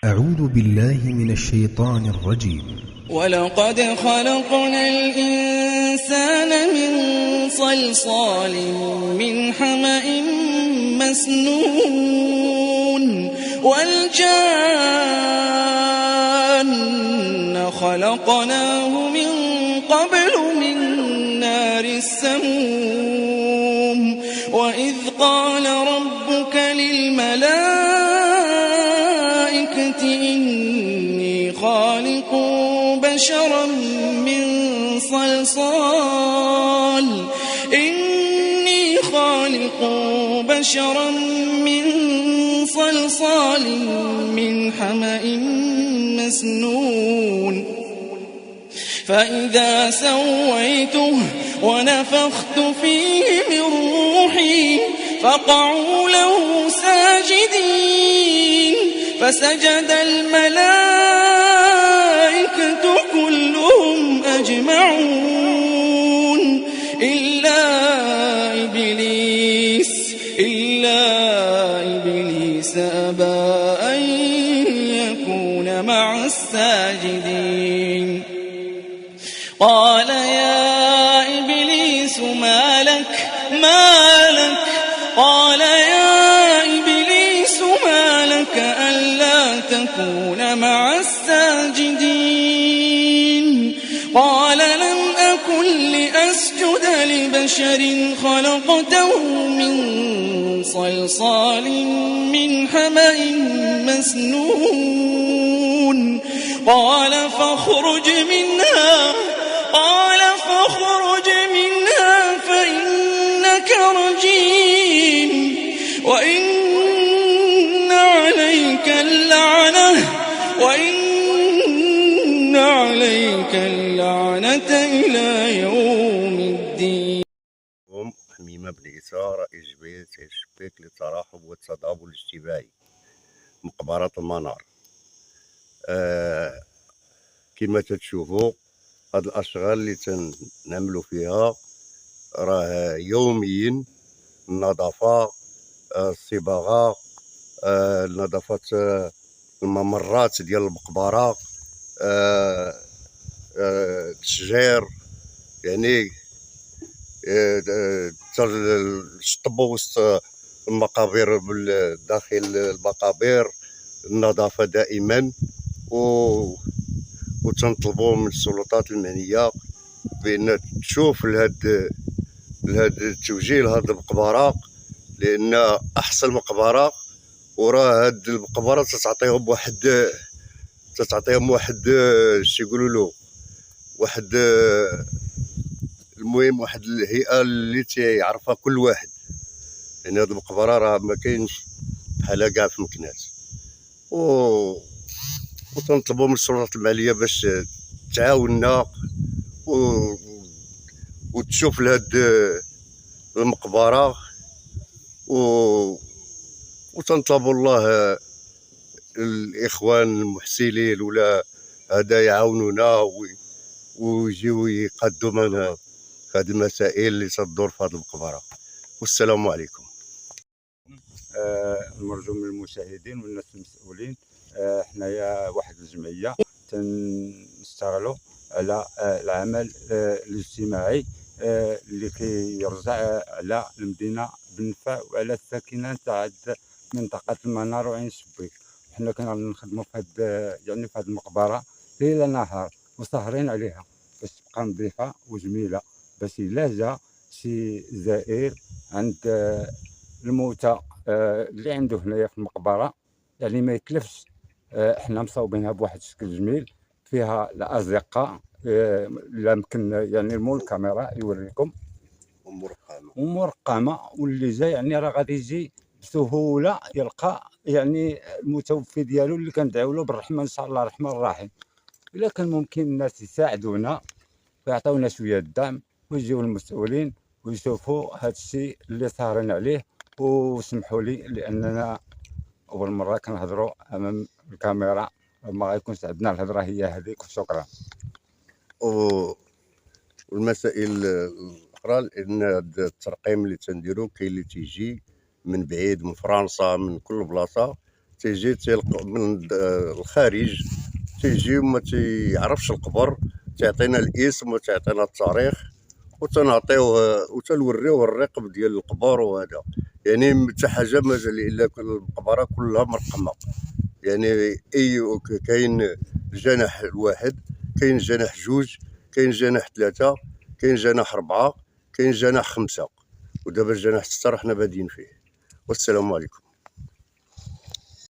أعوذ بالله من الشيطان الرجيم. ولقد خلقنا الإنسان من صلصال من حمأ مسنون والجان خلقناه من قبل من نار السموم وإذ قال ربك للملائكة إني خالق بشرا من صلصال من حمأ مسنون فإذا سويته ونفخت فيه من روحي فقعوا له ساجدين فسجد الملائكة كلهم أجمعون إلا إبليس أبى أن يكون مع الساجدين قال يا إبليس ما لك قال يا إبليس ما لك ألا تكون مع الساجدين قال لم أكن لأسجد لبشر خلقته من صلصال من حمأ مسنون قال فاخرج منها فإنك رجيم وإن عليك اللعنة إلى يوم الدين. حميمة بن يسار رئيس جمعية الشباك للتراحم والتضامن الاجتماعي مقبرة المنار. كما تتشوفوا هاد الأشغال اللي تنعملوا فيها راه يوميا النظافة، الصباغة، نظافة الممرات ديال المقبرة، التشجير، يعني تشطبوا وسط المقابر داخل المقابر النظافة دائما، وتنطلبوا من السلطات المعنية بأن تشوف لهاد التوجيه لهاد المقبرة، لأن أحسن مقبرة، وراه هاد المقبرة تتعطيهم واحد شيقولوا له المهم واحد الهيئة اللي تيعرفها كل واحد. يعني هاد المقبرة راه ما كاينش بحالها كاع في مكناس، وتنطلبوا من السلطات المالية باش تعاوننا وتشوف لهاد المقبرة، وتنطلبوا الله الإخوان المحسنين ولا هذا يعاونونا ويجيو يقدوا من هذه المسائل اللي تدور في هذه المقبرة. والسلام عليكم. نرجو من المشاهدين والناس المسؤولين، حنايا واحد الجمعية تنشتغلوا على العمل الاجتماعي اللي كيرجع على المدينة بنفع وعلى الساكنة تاع منطقة المنار وعين الشبيك. حنا كنخدموا في هاد المقبرة ليل نهار وسهرين عليها باش تبقى نظيفة وجميلة، باش إلا جا شي زائر عند الموتى اللي عنده هنايا في المقبرة يعني ما يتلفش. حنا مصوبينها بواحد الشكل جميل، فيها الأزقة لا يمكن يعني المول الكاميرا يوريكم، ومرقمة، واللي جاي يعني راه غادي يجي بسهولة يلقى يعني المتوفي ديالو اللي كندعيو له بالرحمة إن شاء الله الرحمن الرحيم. إلا كان ممكن الناس يساعدونا ويعطيونا شوية الدعم ويجيو المسؤولين ويشوفوا هذا الشيء اللي سهرين عليه. وسمحوا لي لأننا أول مرة كنهضروا أمام الكاميرا، ما غيكونش عندنا الهضرة هي هذيك، وشكرا. والمسائل الأخرى، لأن الترقيم اللي تنديرو كاين اللي تيجي من بعيد، من فرنسا، من كل بلاصة تيجي تيلقى من الخارج، تيجي وما تيعرفش القبر، تعطينا الاسم وتعطينا التاريخ وتنعطيوه وتنوريوه الرقم ديال القبر. وهذا يعني حتى حاجه مازال الا المقبره كلها مرقمه، يعني كاين الجناح الواحد، كاين جناح جوج، كاين جناح ثلاثه، كاين جناح ربعه، كاين جناح خمسه، ودابا الجناح 6 حنا بادين فيه. والسلام عليكم.